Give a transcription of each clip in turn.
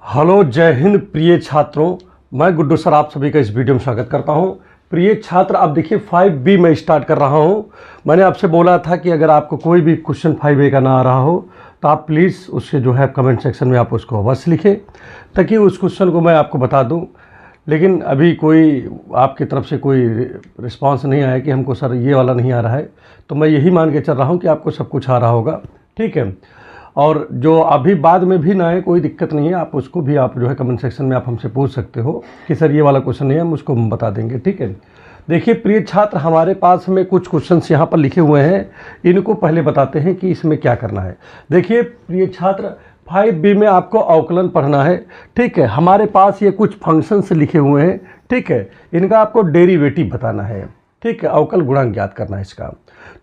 Hello, जय हिंद प्रिय छात्रों। मैं गुड्डू सर आप सभी का इस वीडियो में स्वागत करता हूं। प्रिय छात्र, अब देखिए 5B मैं स्टार्ट कर रहा हूं। मैंने आपसे बोला था कि अगर आपको कोई भी क्वेश्चन 5A का ना आ रहा हो तो आप प्लीज़ उसके जो है कमेंट सेक्शन में आप उसको अवश्य लिखें ताकि उस क्वेश्चन को मैं आपको बता दूं। लेकिन अभी कोई आपकी तरफ से कोई रिस्पांस नहीं आया कि हमको सर ये वाला नहीं आ रहा है, तो मैं यही मान के चल रहा हूँ कि आपको सब कुछ आ रहा होगा। ठीक है, और जो अभी बाद में भी ना आए कोई दिक्कत नहीं है, आप उसको भी आप जो है कमेंट सेक्शन में आप हमसे पूछ सकते हो कि सर ये वाला क्वेश्चन नहीं है, हम उसको बता देंगे। ठीक है, देखिए प्रिय छात्र, हमारे पास में कुछ क्वेश्चंस यहाँ पर लिखे हुए हैं, इनको पहले बताते हैं कि इसमें क्या करना है। देखिए प्रिय छात्र, 5B में आपको अवकलन पढ़ना है। ठीक है, हमारे पास ये कुछ फंक्शंस लिखे हुए हैं। ठीक है, इनका आपको डेरिवेटिव बताना है। ठीक है, अवकल गुणांक ज्ञात करना है इसका।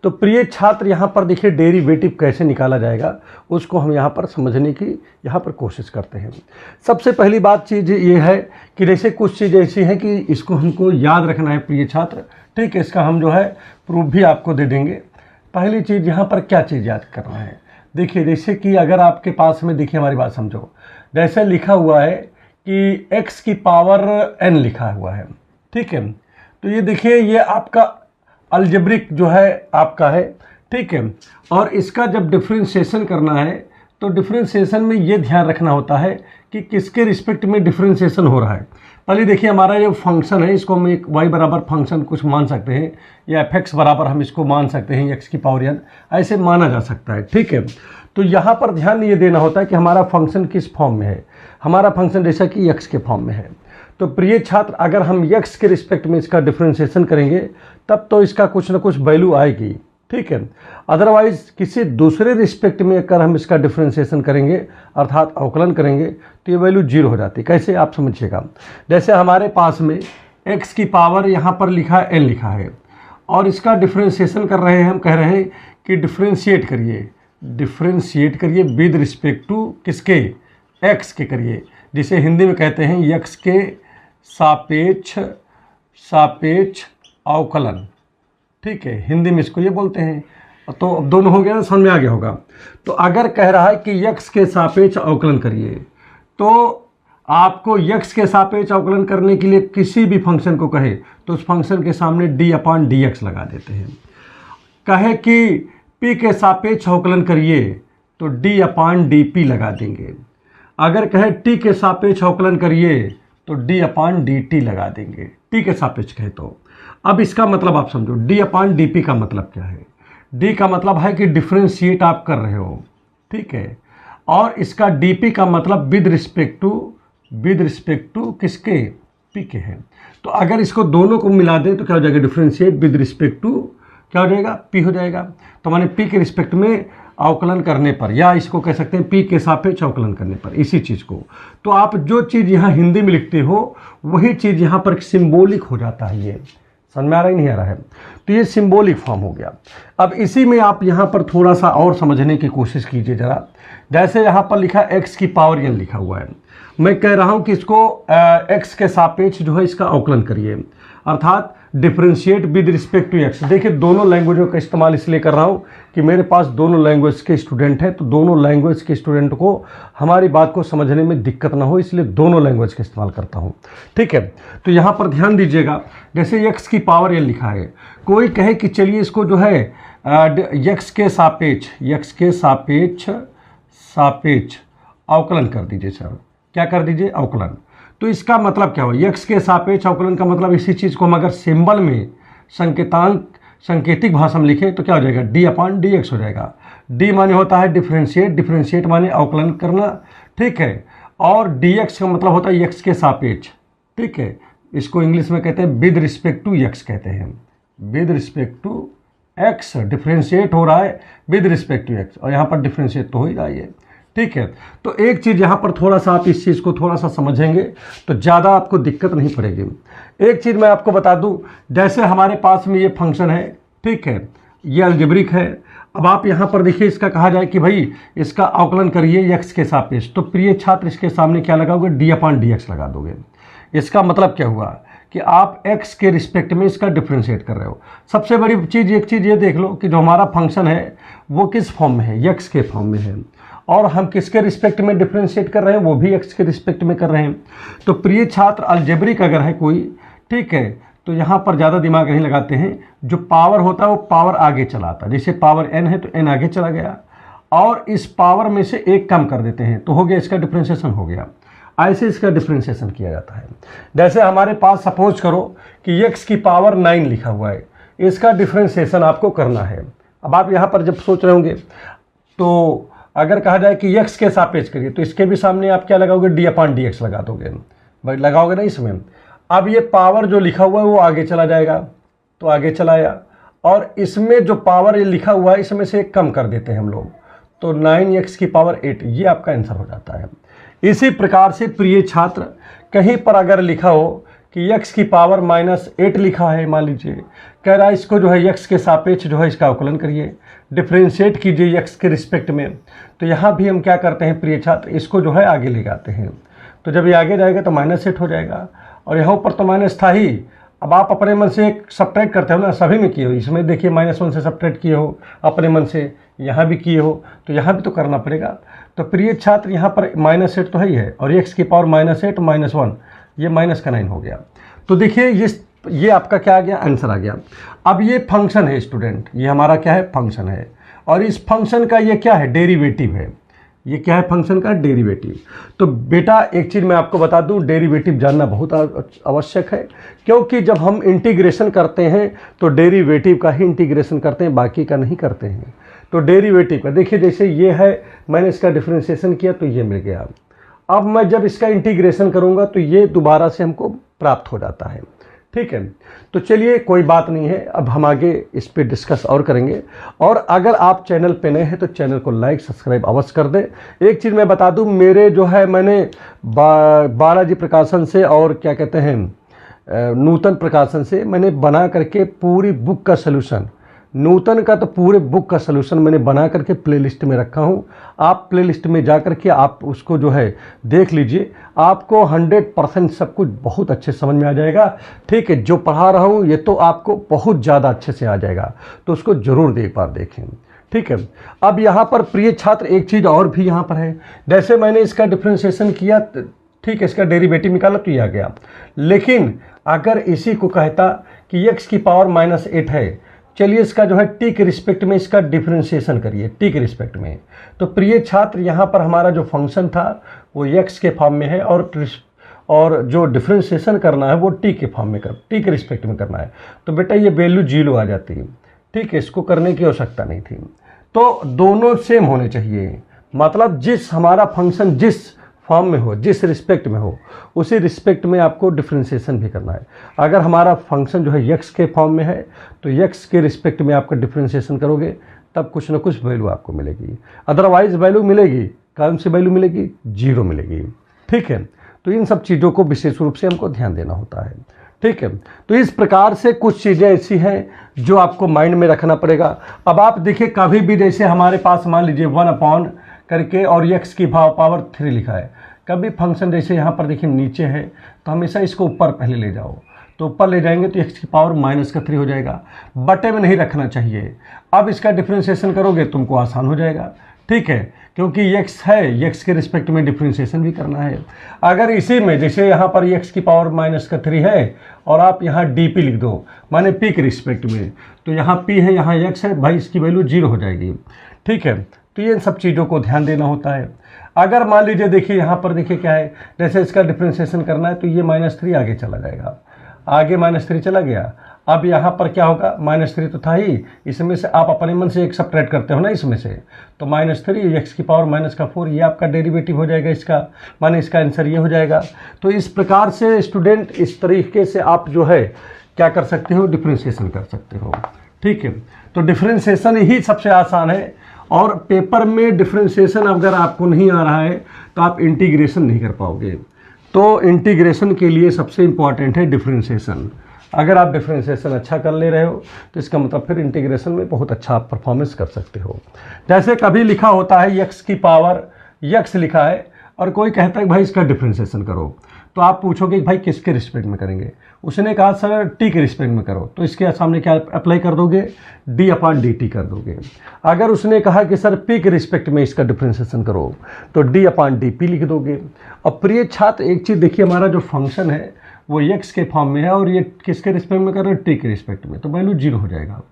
तो प्रिय छात्र, यहाँ पर देखिए डेरिवेटिव कैसे निकाला जाएगा उसको हम यहाँ पर समझने की यहाँ पर कोशिश करते हैं। सबसे पहली बात चीज़ ये है कि जैसे कुछ चीज़ ऐसी हैं कि इसको हमको याद रखना है प्रिय छात्र। ठीक है, इसका हम जो है प्रूफ भी आपको दे देंगे। पहली चीज़ यहाँ पर क्या चीज़ याद करना है, देखिए जैसे कि अगर आपके पास में, देखिए हमारी बात समझो, जैसे लिखा हुआ है कि x की पावर n लिखा हुआ है। ठीक है, तो ये देखिए ये आपका अलजेब्रिक जो है आपका है। ठीक है, और इसका जब डिफरेंशिएशन करना है तो डिफरेंशिएशन में ये ध्यान रखना होता है कि किसके रिस्पेक्ट में डिफरेंशिएशन हो रहा है। पहले देखिए हमारा जो फंक्शन है इसको हम एक y बराबर फंक्शन कुछ मान सकते हैं, या fx बराबर हम इसको मान सकते हैं, x की पावर n ऐसे माना जा सकता है। ठीक है, तो यहाँ पर ध्यान ये देना होता है कि हमारा फंक्शन किस फॉर्म में है। हमारा फंक्शन जैसा कि x के फॉर्म में है। तो प्रिय छात्र, अगर हम x के रिस्पेक्ट में इसका डिफरेंशिएशन करेंगे तब तो इसका कुछ ना कुछ वैल्यू आएगी। ठीक है, अदरवाइज किसी दूसरे रिस्पेक्ट में अगर हम इसका डिफरेंशिएशन करेंगे अर्थात अवकलन करेंगे तो ये वैल्यू जीरो हो जाती है। कैसे, आप समझिएगा। जैसे हमारे पास में x की पावर यहाँ पर लिखा है n लिखा है, और इसका डिफरेंशिएशन कर रहे हैं, हम कह रहे हैं कि डिफरेंशिएट करिए विद रिस्पेक्ट टू किसके, x के करिए, जिसे हिंदी में कहते हैं x के सापेक्ष अवकलन। ठीक है, हिंदी में इसको ये बोलते हैं। तो अब दोनों हो गया ना, समझ में आ गया होगा। तो अगर कह रहा है कि x के सापेक्ष अवकलन करिए तो आपको x के सापेक्ष अवकलन करने के लिए किसी भी फंक्शन को कहे तो उस फंक्शन के सामने d/dx लगा देते हैं। कहे कि p के सापेक्ष अवकलन करिए तो d/dp लगा देंगे। अगर कहे t के सापेक्ष अवकलन करिए तो d/dt लगा देंगे। t के सापेक्ष कहे तो अब इसका मतलब आप समझो, d/dp का मतलब क्या है। d का मतलब है कि डिफरेंशिएट आप कर रहे हो। ठीक है, और इसका dp का मतलब विद रिस्पेक्ट टू किसके, p के है। तो अगर इसको दोनों को मिला दें तो क्या हो जाएगा, डिफरेंशिएट विद रिस्पेक्ट टू क्या हो जाएगा, p हो जाएगा। तो माने p के रिस्पेक्ट में अवकलन करने पर, या इसको कह सकते हैं p के सापेक्ष अवकलन करने पर, इसी चीज़ को। तो आप जो चीज़ यहाँ हिंदी में लिखते हो वही चीज़ यहाँ पर सिंबॉलिक हो जाता है। ये समझ में आ रहा ही नहीं आ रहा है, तो ये सिंबॉलिक फॉर्म हो गया। अब इसी में आप यहाँ पर थोड़ा सा और समझने की कोशिश कीजिए ज़रा। जैसे यहाँ पर लिखा x की पावर n लिखा हुआ है, मैं कह रहा हूँ कि इसको x के सापेक्ष जो है इसका अवकलन करिए, अर्थात differentiate with respect to x। देखिए दोनों लैंग्वेजों का इस्तेमाल इसलिए कर रहा हूँ कि मेरे पास दोनों लैंग्वेज के स्टूडेंट हैं, तो दोनों लैंग्वेज के स्टूडेंट को हमारी बात को समझने में दिक्कत ना हो, इसलिए दोनों लैंग्वेज का इस्तेमाल करता हूँ। ठीक है, तो यहाँ पर ध्यान दीजिएगा। जैसे x की पावर n लिखा है, कोई कहे कि चलिए इसको जो है x के सापेक्ष अवकलन कर दीजिए। सर क्या कर दीजिए, अवकलन। तो इसका मतलब क्या हुआ, x के सापेक्ष अवकलन का मतलब इसी चीज़ को हम अगर सिंबल में सांकेतिक भाषा में लिखें तो क्या हो जाएगा, d/dx हो जाएगा। d माने होता है डिफरेंशिएट माने अवकलन करना। ठीक है, और dx का मतलब होता है x के सापेक्ष। ठीक है, इसको इंग्लिश में कहते हैं विद रिस्पेक्ट टू x कहते हैं, with respect to x। Differentiate हो रहा है विद रिस्पेक्ट टू x, और यहाँ पर डिफरेंशिएट तो हो ही रहा है। ठीक है, तो एक चीज़ यहाँ पर थोड़ा सा आप इस चीज़ को थोड़ा सा समझेंगे तो ज़्यादा आपको दिक्कत नहीं पड़ेगी। एक चीज़ मैं आपको बता दूँ, जैसे हमारे पास में ये फंक्शन है, ठीक है, ये अलजेब्रिक है। अब आप यहाँ पर देखिए, इसका कहा जाए कि भाई इसका अवकलन करिए x के सापेक्ष, तो प्रिय छात्र इसके सामने क्या लगाओगे, d/dx लगा दोगे। इसका मतलब क्या हुआ कि आप x के रिस्पेक्ट में इसका डिफरेंशिएट कर रहे हो। सबसे बड़ी चीज़, एक चीज़ ये देख लो कि जो हमारा फंक्शन है वो किस फॉर्म में है, x के फॉर्म में है, और हम किसके रिस्पेक्ट में डिफ्रेंशिएट कर रहे हैं, वो भी x के रिस्पेक्ट में कर रहे हैं। तो प्रिय छात्र अलजेब्रिक अगर है कोई, ठीक है, तो यहाँ पर ज़्यादा दिमाग नहीं लगाते हैं, जो पावर होता है वो पावर आगे चलाता है। जैसे पावर n है तो n आगे चला गया और इस पावर में से एक कम कर देते हैं तो हो गया, इसका डिफ्रेंशिएशन हो गया। ऐसे इसका डिफ्रेंशिएशन किया जाता है। जैसे हमारे पास सपोज करो कि x की पावर 9 लिखा हुआ है, इसका डिफ्रेंशिएशन आपको करना है। अब आप यहाँ पर जब सोच रहे होंगे तो अगर कहा जाए कि x के सापेक्ष करिए तो इसके भी सामने आप क्या लगाओगे, d/dx लगा दोगे, भाई लगाओगे ना इसमें। अब ये पावर जो लिखा हुआ है वो आगे चला जाएगा, तो आगे चलाया और इसमें जो पावर ये लिखा हुआ है इसमें से एक कम कर देते हैं हम लोग, तो 9x की पावर 8, ये आपका आंसर हो जाता है। इसी प्रकार से प्रिय छात्र कहीं पर अगर लिखा हो कि x की पावर -8 लिखा है, मान लीजिए कह रहा है इसको जो है x के सापेक्ष जो है इसका अवकलन करिए, डिफ्रेंशिएट कीजिए x के रिस्पेक्ट में, तो यहाँ भी हम क्या करते हैं प्रिय छात्र, इसको जो है आगे ले जाते हैं। तो जब ये आगे जाएगा तो -8 हो जाएगा और यहाँ ऊपर तो माइनस था ही। अब आप अपने मन से एक सब्ट्रैक्ट करते हो ना, सभी में किए हो, इसमें देखिए -1 से सब्ट्रैक्ट किए हो अपने मन से, यहाँ भी किए हो, तो यहाँ भी तो करना पड़ेगा। तो प्रिय छात्र यहाँ पर -8 तो है ही है और x की पावर -8 -1, ये -9 हो गया। तो देखिए ये आपका क्या आ गया, आंसर आ गया। अब ये फंक्शन है स्टूडेंट, ये हमारा क्या है, फंक्शन है और इस फंक्शन का ये क्या है, डेरिवेटिव है। ये क्या है, फंक्शन का डेरिवेटिव। तो बेटा एक चीज़ मैं आपको बता दूं, डेरिवेटिव जानना बहुत आवश्यक है, क्योंकि जब हम इंटीग्रेशन करते हैं तो डेरिवेटिव का ही इंटीग्रेशन करते हैं, बाकी का नहीं करते हैं। तो डेरिवेटिव का देखिए, जैसे ये है, मैंने इसका डिफरेंशिएशन किया तो ये मिल गया। अब मैं जब इसका इंटीग्रेशन करूँगा तो ये दोबारा से हमको प्राप्त हो जाता है, ठीक है। तो चलिए कोई बात नहीं है, अब हम आगे इस पे डिस्कस और करेंगे। और अगर आप चैनल पे नए हैं तो चैनल को लाइक सब्सक्राइब अवश्य कर दें। एक चीज़ मैं बता दूं, मेरे जो है मैंने बालाजी प्रकाशन से और क्या कहते हैं नूतन प्रकाशन से मैंने बना करके पूरी बुक का सलूशन, नूतन का तो पूरे बुक का सलूशन मैंने बना करके प्लेलिस्ट में रखा हूँ। आप प्लेलिस्ट में जा करके आप उसको जो है देख लीजिए, आपको 100% सब कुछ बहुत अच्छे समझ में आ जाएगा, ठीक है। जो पढ़ा रहा हूँ ये तो आपको बहुत ज़्यादा अच्छे से आ जाएगा, तो उसको ज़रूर एक बार देखें, ठीक है। अब यहाँ पर प्रिय छात्र एक चीज़ और भी यहाँ पर है, जैसे मैंने इसका डिफ्रेंशिएशन किया, ठीक है, इसका डेरिवेटिव निकाला तो ये आ गया। लेकिन अगर इसी को कहता कि x की पावर -8 है, चलिए इसका जो है t के रिस्पेक्ट में इसका डिफरेंशिएशन करिए, t के रिस्पेक्ट में। तो प्रिय छात्र यहाँ पर हमारा जो फंक्शन था वो x के फॉर्म में है और जो डिफरेंशिएशन करना है वो t के फॉर्म में t के रिस्पेक्ट में करना है। तो बेटा ये वैल्यू 0 आ जाती है, ठीक है, इसको करने की आवश्यकता नहीं थी। तो दोनों सेम होने चाहिए, मतलब जिस हमारा फंक्शन जिस फॉर्म में हो, जिस रिस्पेक्ट में हो, उसी रिस्पेक्ट में आपको डिफरेंशिएशन भी करना है। अगर हमारा फंक्शन जो है x के फॉर्म में है तो x के रिस्पेक्ट में आपका डिफरेंशिएशन करोगे तब कुछ ना कुछ वैल्यू आपको मिलेगी, अदरवाइज वैल्यू मिलेगी, कौन सी वैल्यू मिलेगी, 0 मिलेगी, ठीक है। तो इन सब चीज़ों को विशेष रूप से हमको ध्यान देना होता है, ठीक है। तो इस प्रकार से कुछ चीज़ें ऐसी हैं जो आपको माइंड में रखना पड़ेगा। अब आप देखिए कभी भी जैसे हमारे पास मान लीजिए 1 करके और x की पावर 3 लिखा है, कभी फंक्शन जैसे यहाँ पर देखिए नीचे है तो हमेशा इसको ऊपर पहले ले जाओ, तो ऊपर ले जाएंगे तो x की पावर -3 हो जाएगा, बटे में नहीं रखना चाहिए। अब इसका डिफरेंशिएशन करोगे तुमको आसान हो जाएगा, ठीक है, क्योंकि x है, x के रिस्पेक्ट में डिफरेंशिएशन भी करना है। अगर इसी में जैसे यहाँ पर x की पावर -3 है और आप यहाँ dp लिख दो, माने p के रिस्पेक्ट में, तो यहाँ p है, यहाँ x है, भाई इसकी वैल्यू 0 हो जाएगी, ठीक है। तो ये सब चीज़ों को ध्यान देना होता है। अगर मान लीजिए देखिए यहाँ पर देखिए क्या है, जैसे इसका डिफरेंशिएशन करना है तो ये -3 आगे चला जाएगा, आगे -3 चला गया। अब यहाँ पर क्या होगा, -3 तो था ही, इसमें से आप अपने मन से एक सब्ट्रैक्ट करते हो ना इसमें से, तो -3 x की पावर -4, ये आपका डेरिवेटिव हो जाएगा इसका, माने इसका आंसर ये हो जाएगा। तो इस प्रकार से स्टूडेंट इस तरीके से आप जो है क्या कर सकते हो, डिफरेंशिएशन कर सकते हो, ठीक है। तो डिफरेंशिएशन ही सबसे आसान है और पेपर में डिफरेंशिएशन अगर आपको नहीं आ रहा है तो आप इंटीग्रेशन नहीं कर पाओगे। तो इंटीग्रेशन के लिए सबसे इम्पॉर्टेंट है डिफरेंशिएशन। अगर आप डिफरेंशिएशन अच्छा कर ले रहे हो तो इसका मतलब फिर इंटीग्रेशन में बहुत अच्छा आप परफॉर्मेंस कर सकते हो। जैसे कभी लिखा होता है x की पावर, x लिखा है और कोई कहता है कि भाई इसका डिफ्रेंशिएशन करो, तो आप पूछोगे कि भाई किसके रिस्पेक्ट में करेंगे। उसने कहा सर टी के रिस्पेक्ट में करो, तो इसके सामने क्या अप्लाई कर दोगे, d/dt कर दोगे। अगर उसने कहा कि सर पी के रिस्पेक्ट में इसका डिफ्रेंशिएशन करो, तो d/dp लिख दोगे। अब प्रिय छात्र एक चीज़ देखिए, हमारा जो फंक्शन है वो x के फॉर्म में है और ये किसके रिस्पेक्ट में कर रहे हैं, टी के रिस्पेक्ट में, तो वैल्यू 0 हो जाएगा।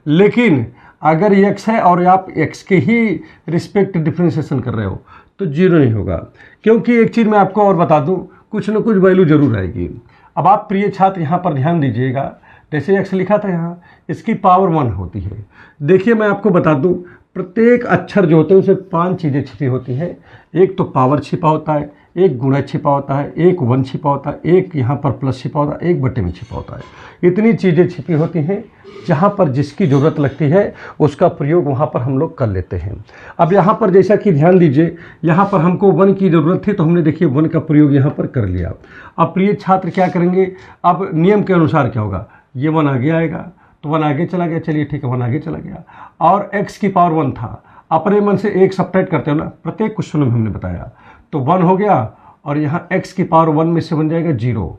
लेकिन अगर x है और आप x के ही रिस्पेक्ट डिफ्रेंशिएशन कर रहे हो तो 0 नहीं होगा, क्योंकि एक चीज़ मैं आपको और बता दूं, कुछ न कुछ वैल्यू जरूर आएगी। अब आप प्रिय छात्र यहाँ पर ध्यान दीजिएगा, जैसे x लिखा था यहाँ, इसकी पावर 1 होती है। देखिए मैं आपको बता दूं, प्रत्येक अक्षर जो होते हैं उसमें 5 चीज़ें छिपी होती हैं। एक तो पावर छिपा होता है, एक गुणा छिपा होता है, एक 1 छिपा होता है, एक यहाँ पर प्लस छिपा होता है, एक बटे में छिपा होता है। इतनी चीज़ें छिपी होती हैं, जहाँ पर जिसकी ज़रूरत लगती है उसका प्रयोग वहाँ पर हम लोग कर लेते हैं। अब यहाँ पर जैसा कि ध्यान दीजिए, यहाँ पर हमको 1 की ज़रूरत थी तो हमने देखिए 1 का प्रयोग यहाँ पर कर लिया। अब प्रिय छात्र क्या करेंगे, अब नियम के अनुसार क्या होगा, ये 1 आगे आएगा तो 1 आगे चला गया, चलिए ठीक है 1 आगे चला गया। और x की पावर 1 था, अपने मन से 1 सब्ट्रैक्ट करते हो ना, प्रत्येक क्वेश्चन में हमने बताया, तो 1 हो गया और यहाँ x की पावर 1 में से बन जाएगा 0।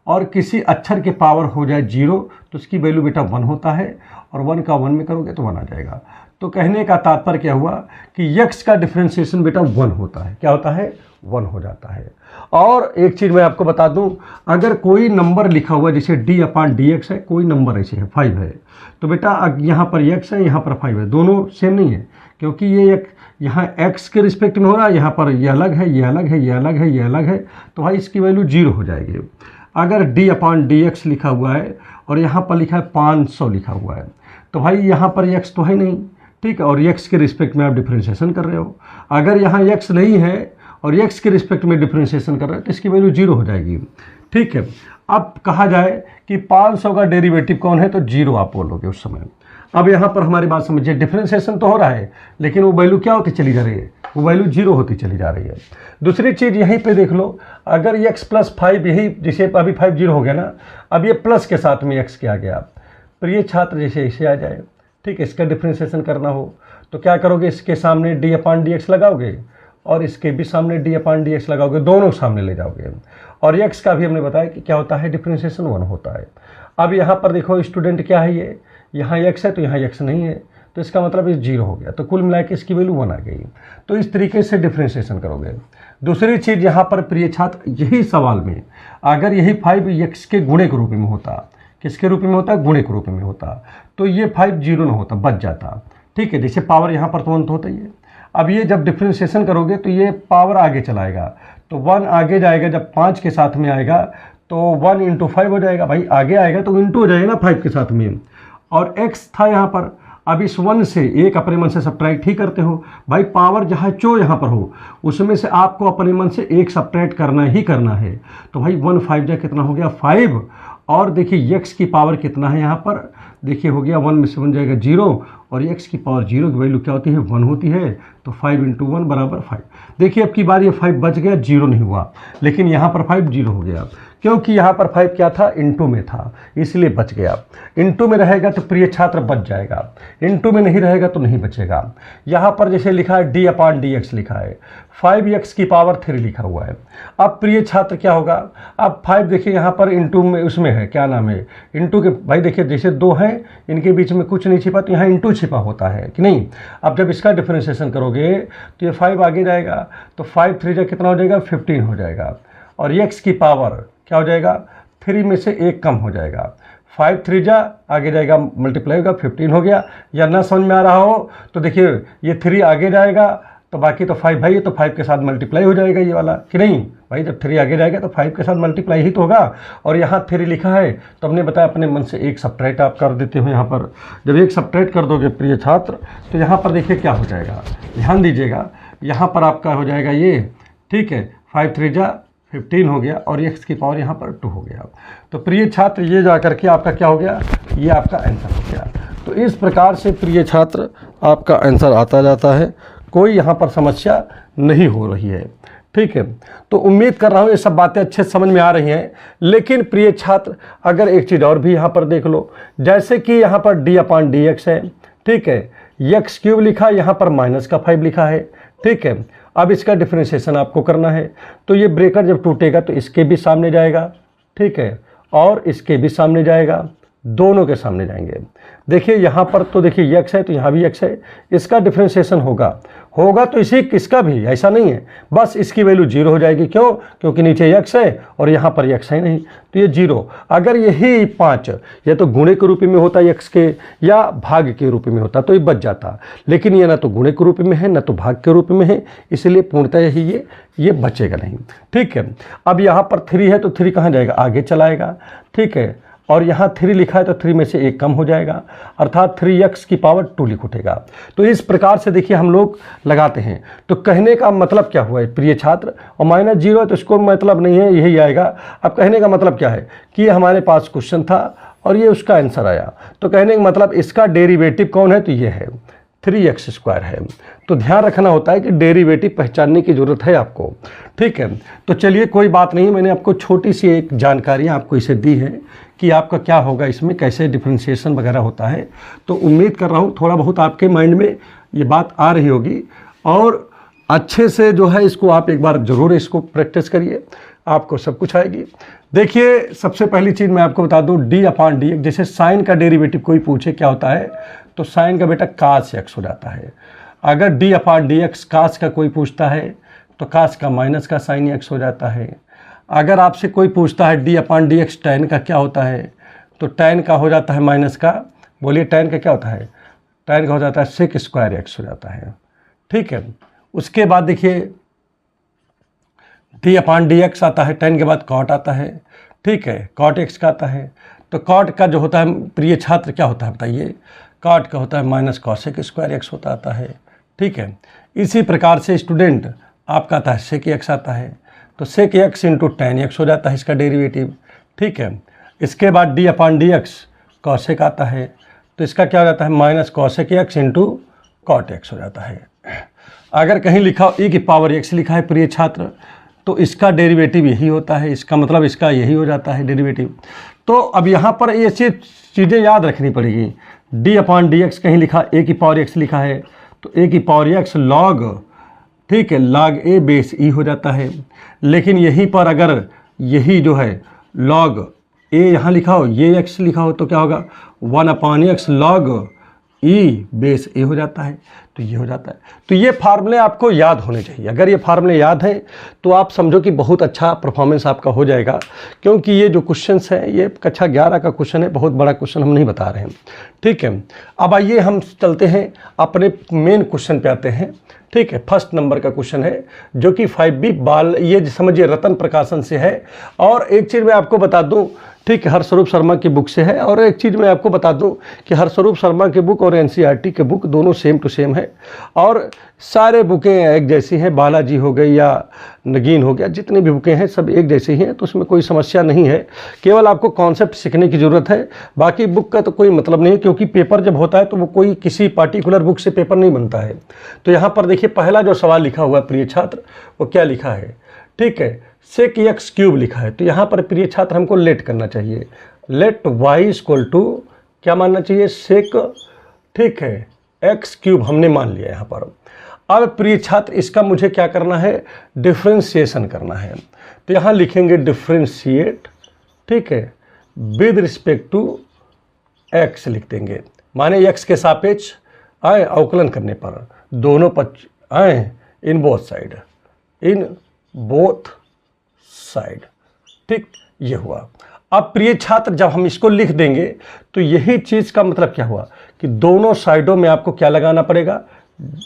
और किसी अक्षर के पावर हो जाए 0 तो उसकी वैल्यू बेटा 1 होता है, और 1 का 1 में करोगे तो 1 आ जाएगा। तो कहने का तात्पर्य क्या हुआ कि x का डिफ्रेंशिएशन बेटा 1 होता है। क्या होता है, 1 हो जाता है। और एक चीज़ मैं आपको बता दूं, अगर कोई नंबर लिखा हुआ जैसे d/dx है, कोई नंबर ऐसे है 5 है, तो बेटा यहाँ पर x है, यहाँ पर 5 है, दोनों सेम नहीं है, क्योंकि ये एक यहाँ x के रिस्पेक्ट में हो रहा है, यहाँ पर ये अलग है, ये अलग है, ये अलग है, ये अलग है, तो भाई इसकी वैल्यू 0 हो जाएगी। अगर d/dx लिखा हुआ है और यहाँ पर लिखा है 500 लिखा हुआ है, तो भाई यहाँ पर x तो है नहीं, ठीक है, और x के रिस्पेक्ट में आप डिफ्रेंशिएशन कर रहे हो। अगर यहाँ x नहीं है और x के रिस्पेक्ट में डिफ्रेंशिएशन कर रहे हो तो इसकी वैल्यू 0 हो जाएगी, ठीक है। अब कहा जाए कि 500 का डेरिवेटिव कौन है, तो 0 आप बोलोगे उस समय। अब यहाँ पर हमारी बात समझिए, डिफ्रेंशिएशन तो हो रहा है लेकिन वो वैल्यू क्या होती चली जा रही है, वो वैल्यू 0 होती चली जा रही है। दूसरी चीज़ यहीं पे देख लो, अगर x + 5 यही जैसे अभी 5 0 हो गया ना, अब ये प्लस के साथ में x क्या गया, प्रिय छात्र जैसे इसे आ जाए, ठीक है, इसका डिफ्रेंशिएशन करना हो तो क्या करोगे, इसके सामने d/dx लगाओगे और इसके भी सामने d/dx लगाओगे, दोनों सामने ले जाओगे। और x का भी हमने बताया कि क्या होता है, डिफ्रेंशिएशन 1 होता है। अब यहाँ पर देखो स्टूडेंट क्या है, ये यहाँ x है तो यहाँ x नहीं है, तो इसका मतलब ये 0 हो गया, तो कुल मिला के इसकी वैल्यू 1 आ गई। तो इस तरीके से डिफ्रेंशिएशन करोगे। दूसरी चीज़ यहाँ पर प्रिय छात्र, यही सवाल में अगर यही 5x के गुणे के रूप में होता, किसके रूप में होता, गुणे के रूप में होता, तो ये 5 0 ना होता, बच जाता, ठीक है। जैसे पावर यहाँ पर तो 1 तो होता ही है। अब ये जब डिफ्रेंशिएशन करोगे तो ये पावर आगे चलाएगा, तो 1 आगे जाएगा, जब 5 के साथ में आएगा तो 1 × 5 हो जाएगा, भाई आगे आएगा तो इंटू हो जाएगा ना 5 के साथ में। और x था यहाँ पर, अब इस 1 से एक अपने मन से सब्ट्रैक्ट ही करते हो, भाई पावर जहाँ जो यहाँ पर हो उसमें से आपको अपने मन से एक सब्ट्रैक्ट करना ही करना है। तो भाई 1 5 जा कितना हो गया, 5। और देखिए x की पावर कितना है यहाँ पर, देखिए हो गया 1 में से बन जाएगा 0, और x की पावर 0 की वैल्यू क्या होती है, 1 होती है, तो 5 × 1 = 5। देखिए अब की बार ये 5 बच गया, 0 नहीं हुआ, लेकिन यहाँ पर 5 0 हो गया, क्योंकि यहाँ पर 5 क्या था, इनटू में था, इसलिए बच गया। इनटू में रहेगा तो प्रिय छात्र बच जाएगा, इनटू में नहीं रहेगा तो नहीं बचेगा। यहाँ पर जैसे लिखा है d/dx लिखा है, 5x की पावर 3 लिखा हुआ है। अब प्रिय छात्र क्या होगा, अब 5 देखिए यहाँ पर इनटू में उसमें है, क्या नाम है, इनटू के, भाई देखिए जैसे 2 हैं इनके बीच में कुछ नहीं छिपा तो यहाँ इनटू छिपा होता है कि नहीं। अब जब इसका डिफ्रेंशिएशन करोगे तो ये 5 आगे जाएगा, तो 5 3 जा कितना हो जाएगा, 15 हो जाएगा, और x की पावर क्या हो जाएगा, 3 में से 1 कम हो जाएगा, 5 3 जा आगे जाएगा, मल्टीप्लाई होगा, 15 हो गया। या ना समझ में आ रहा हो तो देखिए ये 3 आगे जाएगा तो बाकी तो 5 भाई है, तो 5 के साथ मल्टीप्लाई हो जाएगा ये वाला कि नहीं। भाई जब 3 आगे जाएगा तो 5 के साथ मल्टीप्लाई ही तो होगा, और यहाँ 3 लिखा है तो हमने बताया अपने मन से एक सब्ट्रैक्ट आप कर देते हो। यहाँ पर जब एक सब्ट्रैक्ट कर दोगे प्रिय छात्र तो यहाँ पर देखिए क्या हो जाएगा, ध्यान दीजिएगा, यहाँ पर आपका हो जाएगा ये, ठीक है, 5 3 जा 15 हो गया, और x की पावर यहाँ पर 2 हो गया। तो प्रिय छात्र ये जा करके आपका क्या हो गया, ये आपका आंसर हो गया। तो इस प्रकार से प्रिय छात्र आपका आंसर आता जाता है, कोई यहाँ पर समस्या नहीं हो रही है, ठीक है। तो उम्मीद कर रहा हूँ ये सब बातें अच्छे समझ में आ रही हैं। लेकिन प्रिय छात्र अगर एक चीज़ और भी यहाँ पर देख लो, जैसे कि यहाँ पर d/dx है, ठीक है, x³ लिखा, यहाँ पर -5 लिखा है, ठीक है, अब इसका डिफरेंशिएशन आपको करना है, तो ये ब्रेकर जब टूटेगा तो इसके भी सामने जाएगा, ठीक है, और इसके भी सामने जाएगा, दोनों के सामने जाएंगे। देखिए यहाँ पर तो देखिए x है तो यहाँ भी x है, इसका डिफरेंशिएशन होगा तो इसी इसका भी, ऐसा नहीं है बस इसकी वैल्यू 0 हो जाएगी। क्यों? क्योंकि नीचे x है और यहाँ पर x है नहीं, तो ये 0। अगर यही 5 या तो गुणे के रूप में होता x के या भाग के रूप में होता तो ये बच जाता, लेकिन ये ना तो गुणे के रूप में है ना तो भाग के रूप में है, इसलिए पूर्णतः यही ये बचेगा नहीं, ठीक है। अब यहाँ पर 3 है तो 3 कहाँ जाएगा? आगे चलाएगा, ठीक है, और यहाँ 3 लिखा है तो 3 में से 1 कम हो जाएगा, अर्थात 3x की पावर 2 लिख उठेगा। तो इस प्रकार से देखिए हम लोग लगाते हैं। तो कहने का मतलब क्या हुआ है प्रिय छात्र, और -0 है तो इसको मतलब नहीं है, यही आएगा। अब कहने का मतलब क्या है कि हमारे पास क्वेश्चन था और ये उसका आंसर आया, तो कहने का मतलब इसका डेरिवेटिव कौन है? तो ये है 3x² है। तो ध्यान रखना होता है कि डेरिवेटिव पहचानने की ज़रूरत है आपको, ठीक है। तो चलिए कोई बात नहीं, मैंने आपको छोटी सी एक जानकारी आपको इसे दी है कि आपका क्या होगा इसमें, कैसे डिफरेंशिएशन वगैरह होता है। तो उम्मीद कर रहा हूँ थोड़ा बहुत आपके माइंड में ये बात आ रही होगी, और अच्छे से जो है इसको आप एक बार ज़रूर इसको प्रैक्टिस करिए, आपको सब कुछ आएगी। देखिए सबसे पहली चीज़ मैं आपको बता दूँ, d/dx, जैसे साइन का डेरिवेटिव कोई पूछे क्या होता है, तो साइन का बेटा cos x हो जाता है। अगर d/dx cos का कोई पूछता है तो cos का माइनस का sin x हो जाता है। अगर आपसे कोई पूछता है d/dx tan का क्या होता है, तो tan का हो जाता है माइनस का, बोलिए tan का क्या होता है? tan का हो जाता है sec² x हो जाता है, ठीक है। उसके बाद देखिए d/dx आता है, tan के बाद cot आता है, ठीक है, cot x का आता है। तो cot का जो होता है प्रिय छात्र क्या होता है बताइए? cot का होता है -cosec² x होता आता है, ठीक है। इसी प्रकार से स्टूडेंट आपका आता है sec x आता है, तो sec x × tan x हो जाता है इसका डेरिवेटिव, ठीक है। इसके बाद d/dx cosec आता है, तो इसका क्या हो जाता है? -cosec x × cot x हो जाता है। अगर कहीं लिखा हो e⁻x लिखा है प्रिय छात्र, तो इसका डेरिवेटिव यही होता है, इसका मतलब इसका यही हो जाता है डेरिवेटिव। तो अब यहाँ पर ये चीज़ें याद रखनी पड़ेगी। d/dx कहीं लिखा a⁻x लिखा है, तो a⁻x log, ठीक है, log a बेस e हो जाता है। लेकिन यहीं पर अगर यही जो है log a यहाँ लिखा हो, ये x लिखा हो, तो क्या होगा? 1/x log e base a हो जाता है, तो ये हो जाता है। तो ये फार्मूले आपको याद होने चाहिए। अगर ये फार्मूले याद हैं तो आप समझो कि बहुत अच्छा परफॉर्मेंस आपका हो जाएगा, क्योंकि ये जो क्वेश्चंस हैं ये कक्षा 11 का क्वेश्चन है, बहुत बड़ा क्वेश्चन हम नहीं बता रहे हैं, ठीक है। अब आइए हम चलते हैं अपने मेन क्वेश्चन पे आते हैं, ठीक है। फर्स्ट नंबर का क्वेश्चन है जो कि 5B बाल, ये समझिए रतन प्रकाशन से है। और एक चीज़ मैं आपको बता दूं, ठीक है, हरस्वरूप शर्मा की बुक से है। और एक चीज़ मैं आपको बता दूं कि हरस्वरूप शर्मा की बुक और NCERT की बुक दोनों सेम टू सेम है, और सारे बुकें एक जैसी हैं। बालाजी हो गई या नगीन हो गया, जितनी भी बुकें हैं सब एक जैसी हैं, तो उसमें कोई समस्या नहीं है। केवल आपको कॉन्सेप्ट सीखने की ज़रूरत है, बाकी बुक का तो कोई मतलब नहीं है, क्योंकि पेपर जब होता है तो वो कोई किसी पार्टिकुलर बुक से पेपर नहीं बनता है। तो यहाँ पर देखिए पहला जो सवाल लिखा हुआ है प्रिय छात्र, वो क्या लिखा है, ठीक है, sec x³ लिखा है। तो यहाँ पर प्रिय छात्र हमको लेट करना चाहिए, लेट y = क्या मानना चाहिए? sec, ठीक है, x³ हमने मान लिया यहाँ पर। अब प्रिय छात्र इसका मुझे क्या करना है? डिफ्रेंशिएशन करना है। तो यहाँ लिखेंगे डिफ्रेंशिएट, ठीक है, विद रिस्पेक्ट टू x लिख देंगे, माने x के सापेक्ष आए अवकलन करने पर दोनों पक्ष आए, in both side, in both side, ठीक, ये हुआ। अब प्रिय छात्र जब हम इसको लिख देंगे तो यही चीज़ का मतलब क्या हुआ कि दोनों साइडों में आपको क्या लगाना पड़ेगा?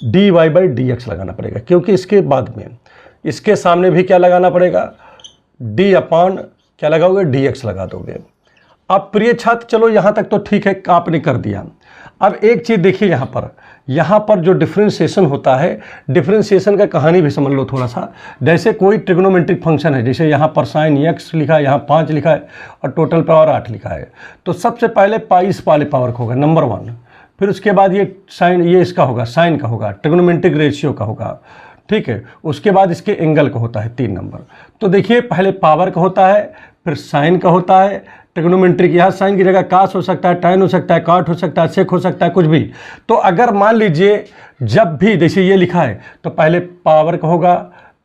dy/dx लगाना पड़ेगा, क्योंकि इसके बाद में इसके सामने भी क्या लगाना पड़ेगा? d/ क्या लगाओगे? dx लगा दोगे। अब प्रिय छात्र चलो यहाँ तक तो ठीक है, आपने कर दिया। अब एक चीज़ देखिए यहाँ पर जो डिफरेंशिएशन होता है, डिफरेंशिएशन का कहानी भी समझ लो थोड़ा सा। जैसे कोई ट्रिग्नोमेट्रिक फंक्शन है, जैसे यहाँ पर sin x लिखा है, यहाँ 5 लिखा है और टोटल पावर 8 लिखा है, तो सबसे पहले पाइस वाले पावर का होगा नंबर 1, फिर उसके बाद ये साइन, ये इसका होगा, साइन का होगा, ट्रिग्नोमेट्रिक रेशियो का होगा, ठीक है। उसके बाद इसके एंगल का होता है 3 नंबर। तो देखिए पहले पावर का होता है, फिर साइन का होता है, ट्रिग्नोमेट्री की, यहाँ साइन की जगह कास हो सकता है, टैन हो सकता है, कॉट हो सकता है, सेक हो सकता है, कुछ भी। तो अगर मान लीजिए जब भी जैसे ये लिखा है तो पहले पावर का होगा,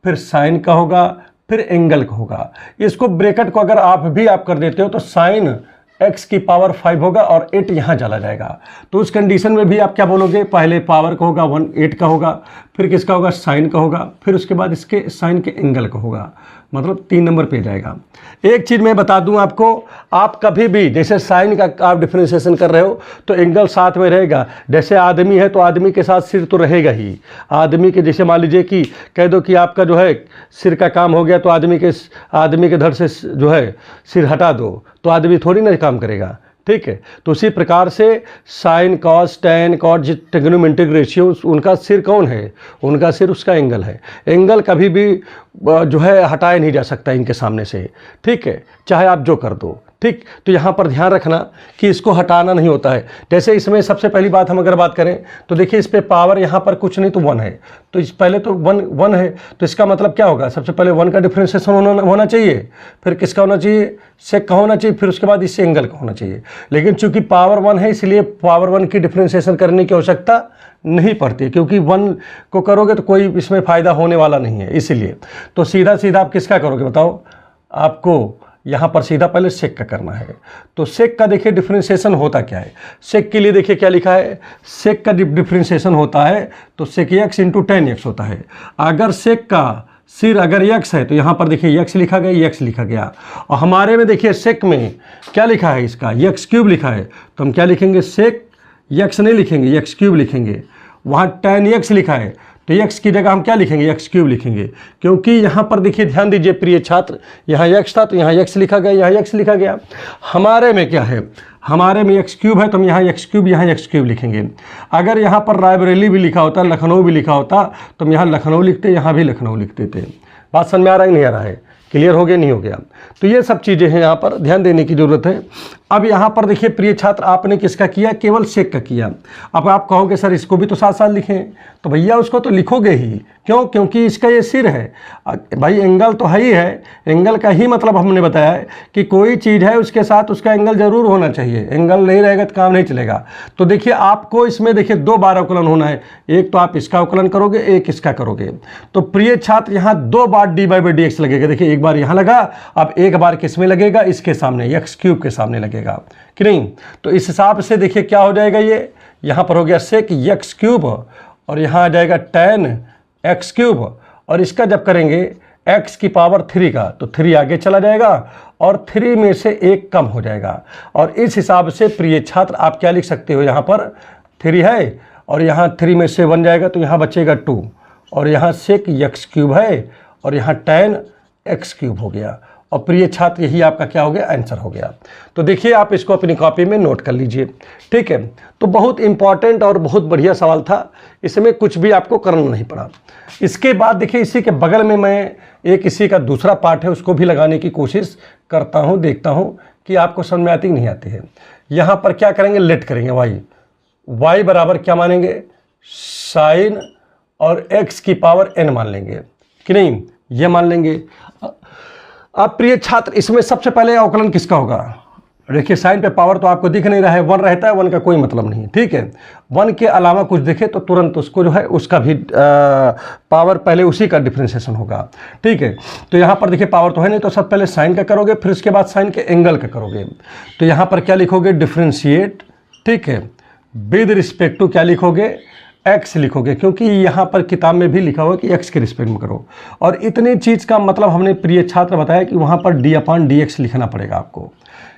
फिर साइन का होगा, फिर एंगल का होगा। इसको ब्रैकेट को अगर आप कर देते हो तो साइन x की पावर 5 होगा और 8 यहाँ चला जाएगा। तो उस कंडीशन में भी आप क्या बोलोगे, पहले पावर का होगा 8 का होगा, फिर किसका होगा, साइन का होगा, फिर उसके बाद इसके साइन के एंगल का होगा, मतलब 3 नंबर पे जाएगा। एक चीज़ मैं बता दूं आपको, आप कभी भी जैसे साइन का आप डिफरेंशिएशन कर रहे हो तो एंगल साथ में रहेगा। जैसे आदमी है तो आदमी के साथ सिर तो रहेगा ही। आदमी के जैसे मान लीजिए कि कह दो कि आपका जो है सिर का काम हो गया तो आदमी के धड़ से जो है सिर हटा दो तो आदमी थोड़ी ना काम करेगा, ठीक है। तो उसी प्रकार से sine cos tan cot trigonometric ratio, उनका सिर कौन है, उनका सिर उसका एंगल है। एंगल कभी भी जो है हटाया नहीं जा सकता इनके सामने से, ठीक है, चाहे आप जो कर दो, ठीक। तो यहाँ पर ध्यान रखना कि इसको हटाना नहीं होता है। जैसे इसमें सबसे पहली बात हम अगर बात करें तो देखिए इस पे पावर यहाँ पर कुछ नहीं तो 1 है, तो इस पहले तो 1 है, तो इसका मतलब क्या होगा, सबसे पहले 1 का डिफरेंशिएशन होना चाहिए, फिर किसका होना चाहिए, सेक का होना चाहिए, फिर उसके बाद इससे एंगल का होना चाहिए। लेकिन चूंकि पावर 1 है इसलिए पावर 1 की डिफरेंशिएशन करने की आवश्यकता नहीं पड़ती, क्योंकि 1 को करोगे तो कोई इसमें फ़ायदा होने वाला नहीं है, इसीलिए। तो सीधा सीधा आप किसका करोगे बताओ, आपको यहाँ पर सीधा पहले सेक का करना है। तो सेक का देखिए डिफरेंशिएशन होता क्या है, सेक के लिए देखिए क्या लिखा है, सेक का डिफरेंशिएशन होता है तो सेक x इंटू टेन एक्स होता है। अगर सेक का सिर अगर x है तो यहाँ पर देखिए x लिखा गया, x लिखा गया। और हमारे में देखिए सेक में क्या लिखा है, इसका x क्यूब लिखा है, तो हम क्या लिखेंगे, सेक x नहीं लिखेंगे, x क्यूब लिखेंगे। वहाँ tan x लिखा है तो x की जगह हम क्या लिखेंगे, x क्यूब लिखेंगे, क्योंकि यहाँ पर देखिए ध्यान दीजिए प्रिय छात्र, यहाँ x था तो यहाँ x लिखा गया, यहाँ x लिखा गया। हमारे में क्या है, हमारे में x क्यूब है तो हम यहाँ x क्यूब, यहाँ x क्यूब लिखेंगे। अगर यहाँ पर रायबरेली भी लिखा होता, लखनऊ भी लिखा होता तो हम यहाँ लखनऊ लिखते, यहाँ भी लखनऊ लिखते थे। बात समझ में आ रहा है नहीं आ रहा है, क्लियर हो गया नहीं हो गया। तो ये सब चीज़ें हैं, यहाँ पर ध्यान देने की ज़रूरत है। अब यहाँ पर देखिए प्रिय छात्र, आपने किसका किया, केवल सेक का किया। अब आप कहोगे सर इसको भी तो साथ साथ लिखें, तो भैया उसको तो लिखोगे ही, क्यों, क्योंकि इसका ये सिर है भाई, एंगल तो है ही है। एंगल का ही मतलब हमने बताया है कि कोई चीज़ है उसके साथ उसका एंगल जरूर होना चाहिए, एंगल नहीं रहेगा तो काम नहीं चलेगा। तो देखिए आपको इसमें देखिए 2 बार अवकलन होना है, एक तो आप इसका अवकलन करोगे, एक इसका करोगे। तो प्रिय छात्र यहाँ 2 बार dy/dx लगेगा। देखिए एक बार यहाँ लगा, अब एक बार किस में लगेगा, इसके सामने x क्यूब के सामने लगेगा कि नहीं। तो इस हिसाब से देखिए क्या हो जाएगा, ये यहाँ पर हो गया सेक x क्यूब और यहाँ आ जाएगा tan x क्यूब, और इसका जब करेंगे x की पावर 3 का तो 3 आगे चला जाएगा और 3 में से 1 कम हो जाएगा। और इस हिसाब से प्रिय छात्र आप क्या लिख सकते हो, यहाँ पर 3 है और यहाँ 3 में से 1 जाएगा तो यहाँ बचेगा 2, और यहाँ सेक x क्यूब है और यहाँ tan x क्यूब हो गया। और प्रिय छात्र यही आपका क्या हो गया, आंसर हो गया। तो देखिए आप इसको अपनी कॉपी में नोट कर लीजिए, ठीक है। तो बहुत इंपॉर्टेंट और बहुत बढ़िया सवाल था, इसमें कुछ भी आपको करना नहीं पड़ा। इसके बाद देखिए इसी के बगल में मैं एक इसी का दूसरा पार्ट है उसको भी लगाने की कोशिश करता हूँ, देखता हूँ कि आपको समझ में आती नहीं आती है। यहाँ पर क्या करेंगे, लेट करेंगे y बराबर क्या मानेंगे, साइन और x की पावर n मान लेंगे कि नहीं, ये मान लेंगे। अब प्रिय छात्र इसमें सबसे पहले अवकलन किसका होगा, देखिए साइन पे पावर तो आपको दिख नहीं रहा है, 1 रहता है, 1 का कोई मतलब नहीं है, ठीक है। 1 के अलावा कुछ दिखे तो तुरंत उसको जो है उसका भी पावर पहले उसी का डिफरेंशिएशन होगा, ठीक है। तो यहाँ पर देखिए पावर तो है नहीं, तो सब पहले साइन का करोगे, फिर उसके बाद साइन के एंगल का करोगे। तो यहाँ पर क्या लिखोगे, डिफरेंशिएट, ठीक है, विद रिस्पेक्ट टू क्या लिखोगे, x लिखोगे, क्योंकि यहाँ पर किताब में भी लिखा हुआ कि x के रिस्पेक्ट में करो। और इतनी चीज़ का मतलब हमने प्रिय छात्र बताया कि वहाँ पर d/dx लिखना पड़ेगा आपको।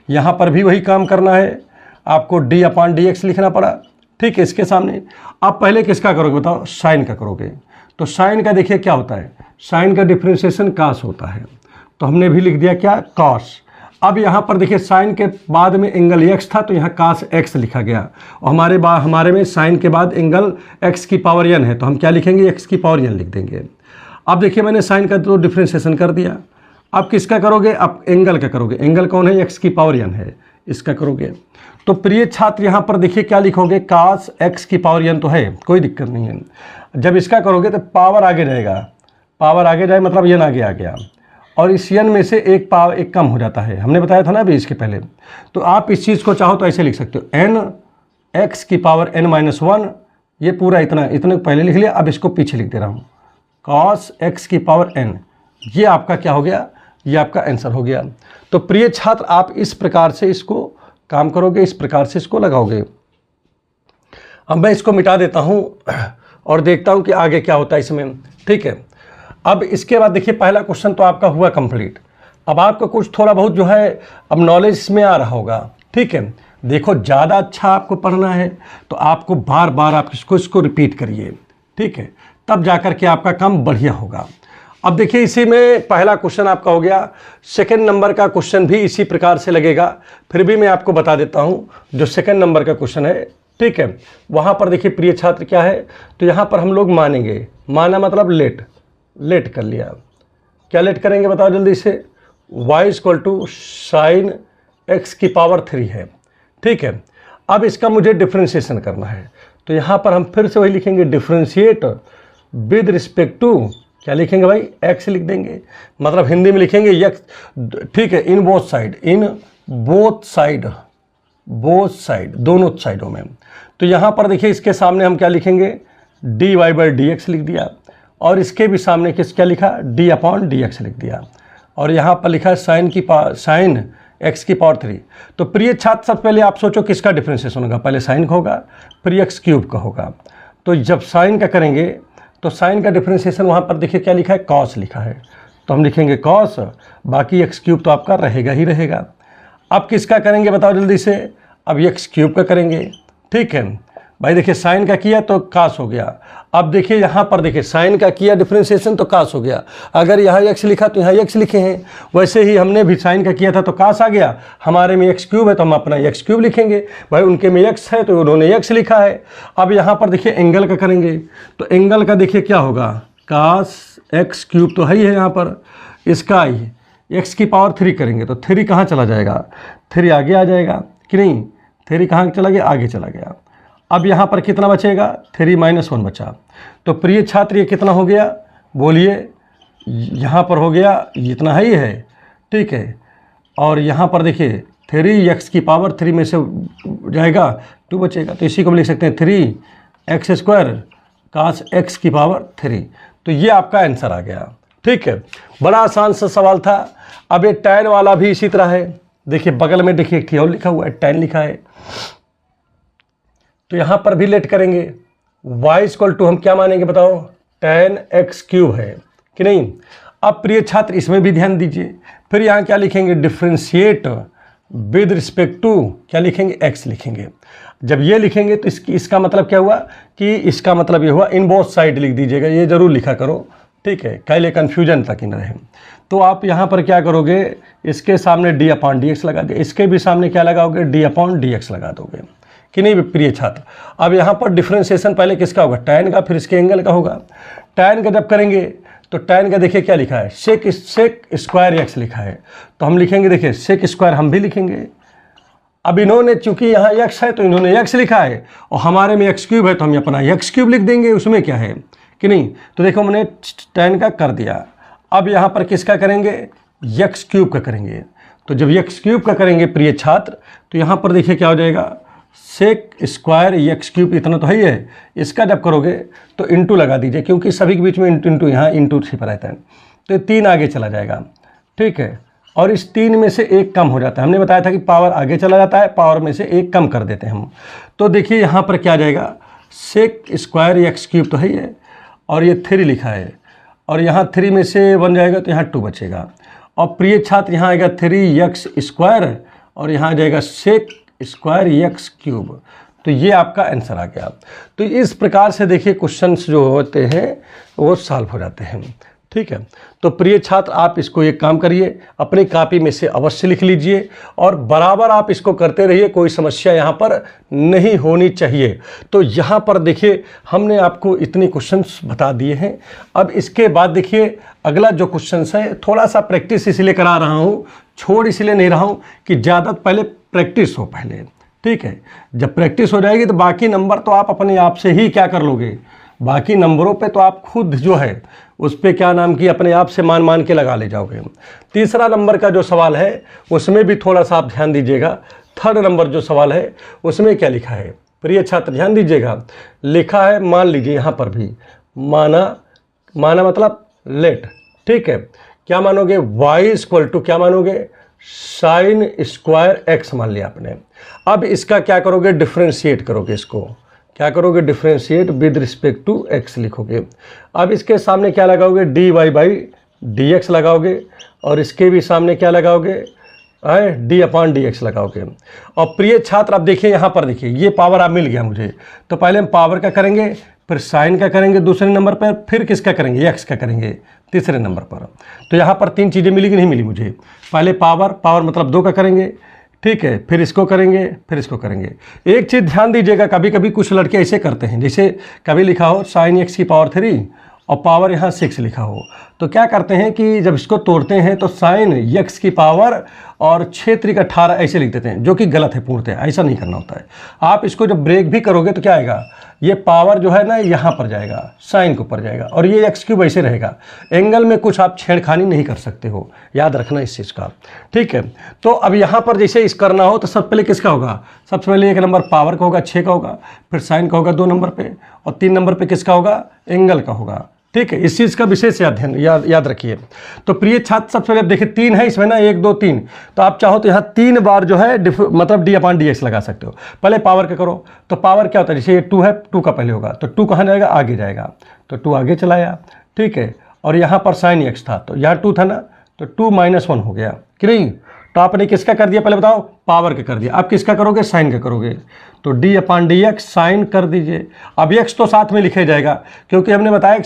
यहाँ पर भी वही काम करना है, आपको d/dx लिखना पड़ा, ठीक है। इसके सामने आप पहले किसका करोगे बताओ, साइन का करोगे। तो साइन का देखिए क्या होता है, साइन का डिफरेंशिएशन कास होता है, तो हमने भी लिख दिया क्या, कॉस। अब यहाँ पर देखिए साइन के बाद में एंगल x था तो यहाँ कास x लिखा गया, और हमारे में साइन के बाद एंगल x की पावर n है तो हम क्या लिखेंगे, x की पावर n लिख देंगे। अब देखिए मैंने साइन का तो डिफरेंशिएशन कर दिया, अब किसका करोगे, अब एंगल का करोगे। एंगल कौन है, x की पावर n है, इसका करोगे। तो प्रिय छात्र यहाँ पर देखिए क्या लिखोगे, कास x की पावर n तो है, कोई दिक्कत नहीं है। जब इसका करोगे तो पावर आगे जाएगा, पावर आगे जाए मतलब n आगे आ गया, और इस n में से एक कम हो जाता है, हमने बताया था ना अभी इसके पहले। तो आप इस चीज़ को चाहो तो ऐसे लिख सकते हो, n x की पावर n-1, ये पूरा इतने पहले लिख लिया, अब इसको पीछे लिख दे रहा हूँ, cos x की पावर n। ये आपका क्या हो गया, ये आपका आंसर हो गया। तो प्रिय छात्र, आप इस प्रकार से इसको काम करोगे, इस प्रकार से इसको लगाओगे। अब मैं इसको मिटा देता हूँ और देखता हूँ कि आगे क्या होता है इसमें, ठीक है। अब इसके बाद देखिए, पहला क्वेश्चन तो आपका हुआ कंप्लीट। अब आपका कुछ थोड़ा बहुत जो है अब नॉलेज इसमें आ रहा होगा, ठीक है। देखो, ज़्यादा अच्छा आपको पढ़ना है तो आपको बार बार आप इसको रिपीट करिए, ठीक है, तब जाकर के आपका काम बढ़िया होगा। अब देखिए, इसी में पहला क्वेश्चन आपका हो गया। सेकंड नंबर का क्वेश्चन भी इसी प्रकार से लगेगा, फिर भी मैं आपको बता देता हूँ जो सेकंड नंबर का क्वेश्चन है, ठीक है। वहाँ पर देखिए प्रिय छात्र क्या है, तो यहाँ पर हम लोग मानेंगे, माना मतलब लेट कर लिया। क्या लेट करेंगे बताओ जल्दी से, y = sin x की पावर 3 है, ठीक है। अब इसका मुझे डिफ्रेंशिएशन करना है, तो यहाँ पर हम फिर से वही लिखेंगे, डिफ्रेंशिएट विद रिस्पेक्ट टू, क्या लिखेंगे भाई, x लिख देंगे, मतलब हिंदी में लिखेंगे x, ठीक है, इन बोथ साइड, दोनों साइडों में। तो यहाँ पर देखिए, इसके सामने हम क्या लिखेंगे, dy/dx लिख दिया, और इसके भी सामने क्या लिखा, d/dx लिख दिया, और यहाँ पर लिखा है sin x की पावर 3। तो प्रिय छात्र, सबसे पहले आप सोचो किसका डिफ्रेंशिएशन होगा, पहले साइन का होगा, फिर x³ का होगा। तो जब साइन का करेंगे तो साइन का डिफ्रेंशिएशन वहाँ पर देखिए क्या लिखा है, कॉस लिखा है, तो हम लिखेंगे कॉस, बाकी x³ तो आपका रहेगा ही रहेगा। अब किसका करेंगे बताओ जल्दी से, अब x³ का करेंगे, ठीक है भाई। देखिए, साइन का किया तो कास हो गया। अब देखिए यहाँ पर देखिए, साइन का किया डिफ्रेंशिएशन तो कास हो गया, अगर यहाँ x लिखा तो यहाँ x लिखे हैं, वैसे ही हमने भी साइन का किया था तो कास आ गया, हमारे में x³ है तो हम अपना x³ लिखेंगे, भाई उनके में x है तो उन्होंने x लिखा है। अब यहाँ पर देखिए एंगल का करेंगे, तो एंगल का देखिए क्या होगा, कास x³ तो है ही है, यहाँ पर इसका x की पावर 3 करेंगे तो 3 कहाँ चला जाएगा, 3 आगे आ जाएगा कि नहीं, 3 कहाँ चला गया, आगे चला गया। अब यहाँ पर कितना बचेगा, 3-1 बचा। तो प्रिय छात्र, ये कितना हो गया बोलिए, यहाँ पर हो गया इतना ही है, ठीक है। और यहाँ पर देखिए 3x की पावर 3 में से जाएगा 2 बचेगा, तो इसी को हम लिख सकते हैं 3x² cos x की पावर 3। तो ये आपका आंसर आ गया, ठीक है। बड़ा आसान सा सवाल था। अब ये tan वाला भी इसी तरह है, देखिए बगल में देखिए एक और लिखा हुआ है, tan लिखा है, तो यहाँ पर भी लेट करेंगे। y = हम क्या मानेंगे बताओ, tan x³ है कि नहीं। अब प्रिय छात्र, इसमें भी ध्यान दीजिए, फिर यहाँ क्या लिखेंगे, डिफ्रेंशिएट विद रिस्पेक्ट टू, क्या लिखेंगे, x लिखेंगे। जब ये लिखेंगे तो इसका मतलब क्या हुआ, कि इसका मतलब ये हुआ, इन बोथ साइड लिख दीजिएगा, ये जरूर लिखा करो, ठीक है, पहले कन्फ्यूजन तक ही न रहे। तो आप यहाँ पर क्या करोगे, इसके सामने d/dx लगा दिया, इसके भी सामने क्या लगाओगे, d/dx लगा दोगे कि नहीं प्रिय छात्र। अब यहाँ पर डिफ्रेंशिएशन पहले किसका होगा, tan का, फिर इसके एंगल का होगा। tan का जब करेंगे तो tan का देखिए क्या लिखा है, sec² x लिखा है, तो हम लिखेंगे, देखिए sec² हम भी लिखेंगे। अब इन्होंने चूंकि यहाँ x है तो इन्होंने x लिखा है, और हमारे में x³ है तो हम अपना x³ लिख देंगे, उसमें क्या है कि नहीं। तो देखो हमने tan का कर दिया। अब यहाँ पर किसका करेंगे, x³ का करेंगे। तो जब x³ का करेंगे प्रिय छात्र, तो यहाँ पर देखिए क्या हो जाएगा, sec² x³ इतना तो है ही है, इसका जब करोगे तो इंटू लगा दीजिए, क्योंकि सभी के बीच में इंटू यहाँ इंटू छिपा रहता है, तो 3 आगे चला जाएगा, ठीक है। और इस 3 में से 1 कम हो जाता है, हमने बताया था कि पावर आगे चला जाता है, पावर में से 1 कम कर देते हैं हम। तो देखिए यहाँ पर क्या जाएगा, sec² x³ तो है ही है, और ये 3 लिखा है, और यहाँ 3 में से 1 जाएगा तो यहाँ 2 बचेगा। और प्रिय छात्र, यहाँ आएगा 3x², और यहाँ आ जाएगा sec² x³। तो ये आपका आंसर आ गया। तो इस प्रकार से देखिए क्वेश्चंस जो होते हैं वो सॉल्व हो जाते हैं, ठीक है। तो प्रिय छात्र, आप इसको एक काम करिए, अपनी कॉपी में से अवश्य लिख लीजिए, और बराबर आप इसको करते रहिए, कोई समस्या यहाँ पर नहीं होनी चाहिए। तो यहाँ पर देखिए हमने आपको इतने क्वेश्चंस बता दिए हैं। अब इसके बाद देखिए अगला जो क्वेश्चंस है, थोड़ा सा प्रैक्टिस इसलिए करा रहा हूँ, छोड़ इसलिए नहीं रहा हूँ कि ज़्यादा पहले प्रैक्टिस हो पहले, ठीक है। जब प्रैक्टिस हो जाएगी तो बाकी नंबर तो आप अपने आप से ही क्या कर लोगे, बाकी नंबरों पे तो आप खुद जो है उस पर क्या नाम की अपने आप से मान मान के लगा ले जाओगे। तीसरा नंबर का जो सवाल है उसमें भी थोड़ा सा आप ध्यान दीजिएगा। थर्ड नंबर जो सवाल है उसमें क्या लिखा है प्रिय छात्र, ध्यान दीजिएगा। लिखा है, मान लीजिए यहाँ पर भी माना मतलब लेट, ठीक है। क्या मानोगे, y इक्वल टू क्या मानोगे, साइन स्क्वायर x मान लिया आपने। अब इसका क्या करोगे, डिफ्रेंशिएट करोगे, इसको क्या करोगे, differentiate with respect to x लिखोगे। अब इसके सामने क्या लगाओगे, dy बाई dx लगाओगे, और इसके भी सामने क्या लगाओगे, d अपॉन dx लगाओगे। और प्रिय छात्र अब देखिए यहाँ पर, देखिए ये पावर आप मिल गया मुझे, तो पहले हम पावर का करेंगे, फिर साइन का करेंगे दूसरे नंबर पर, फिर किसका करेंगे, x का करेंगे तीसरे नंबर पर। तो यहाँ पर तीन चीज़ें मिली कि नहीं मिली मुझे, पहले पावर मतलब 2 का करेंगे, ठीक है, फिर इसको करेंगे, फिर इसको करेंगे। एक चीज़ ध्यान दीजिएगा, कभी कभी कुछ लड़के ऐसे करते हैं, जैसे कभी लिखा हो साइन x की पावर 3 और पावर यहाँ 6 लिखा हो, तो क्या करते हैं कि जब इसको तोड़ते हैं तो साइन x की पावर और 6 3 18 ऐसे लिख देते हैं, जो कि गलत है पूर्णतः, ऐसा नहीं करना होता है। आप इसको जब ब्रेक भी करोगे तो क्या आएगा, ये पावर जो है ना यहाँ पर जाएगा, साइन के ऊपर जाएगा, और ये x क्यूब ऐसे रहेगा। एंगल में कुछ आप छेड़खानी नहीं कर सकते हो, याद रखना इस चीज़ का, ठीक है। तो अब यहाँ पर जैसे इस करना हो तो सबसे पहले किसका होगा, सबसे पहले एक नंबर पावर का होगा, 6 का होगा, फिर साइन का होगा 2 नंबर पे, और 3 नंबर पे किसका होगा, एंगल का होगा, ठीक है। इस चीज़ का विशेष याद रखिए। तो प्रिय छात्र सबसे पहले अब देखिए 3 है इसमें ना, 1 2 3, तो आप चाहो तो यहाँ 3 बार जो है मतलब d अपॉन dx लगा सकते हो। पहले पावर का करो, तो पावर क्या होता है, जैसे ये 2 है, 2 का पहले होगा, तो 2 कहाँ जाएगा, आगे जाएगा, तो 2 आगे चलाया, ठीक है। और यहाँ पर साइन x था, तो यहाँ 2 था ना, तो 2 - 1 हो गया कि नहीं। तो आपने किसका कर दिया, पहले बताओ, पावर का कर दिया। अब किसका करोगे, साइन का करोगे, तो d अपॉन dx साइन कर दीजिए। अब x तो साथ में लिखे जाएगा, क्योंकि हमने बताया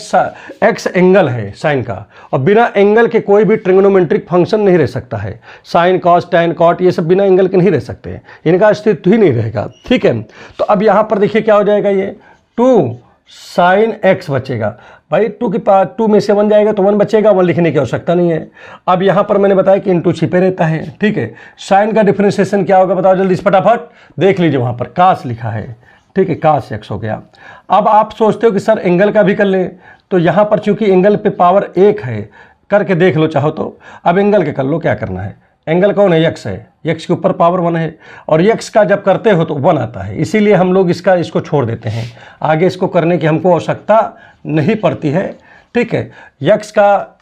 x एंगल है साइन का, और बिना एंगल के कोई भी ट्रिग्नोमेट्रिक फंक्शन नहीं रह सकता है। साइन कॉस टैन कॉट ये सब बिना एंगल के नहीं रह सकते, इनका अस्तित्व ही नहीं रहेगा, ठीक है। तो अब यहाँ पर देखिए क्या हो जाएगा, ये 2 साइन x बचेगा। भाई 2 की पावर 2 में से 1 जाएगा तो 1 बचेगा, 1 लिखने की आवश्यकता नहीं है। अब यहाँ पर मैंने बताया कि इनटू छिपे रहता है, ठीक है। साइन का डिफरेंशिएशन क्या होगा बताओ जल्दी से फटाफट, देख लीजिए वहाँ पर कास लिखा है, ठीक है, कास x हो गया। अब आप सोचते हो कि सर एंगल का भी कर लें, तो यहाँ पर चूंकि एंगल पे पावर 1 है, करके देख लो चाहो तो। अब एंगल के कर लो, क्या करना है, एंगल कौन है, x है, x के ऊपर पावर 1 है, और x का जब करते हो तो 1 आता है, इसीलिए हम लोग इसको छोड़ देते हैं, आगे इसको करने की हमको आवश्यकता नहीं पड़ती है, ठीक है। x का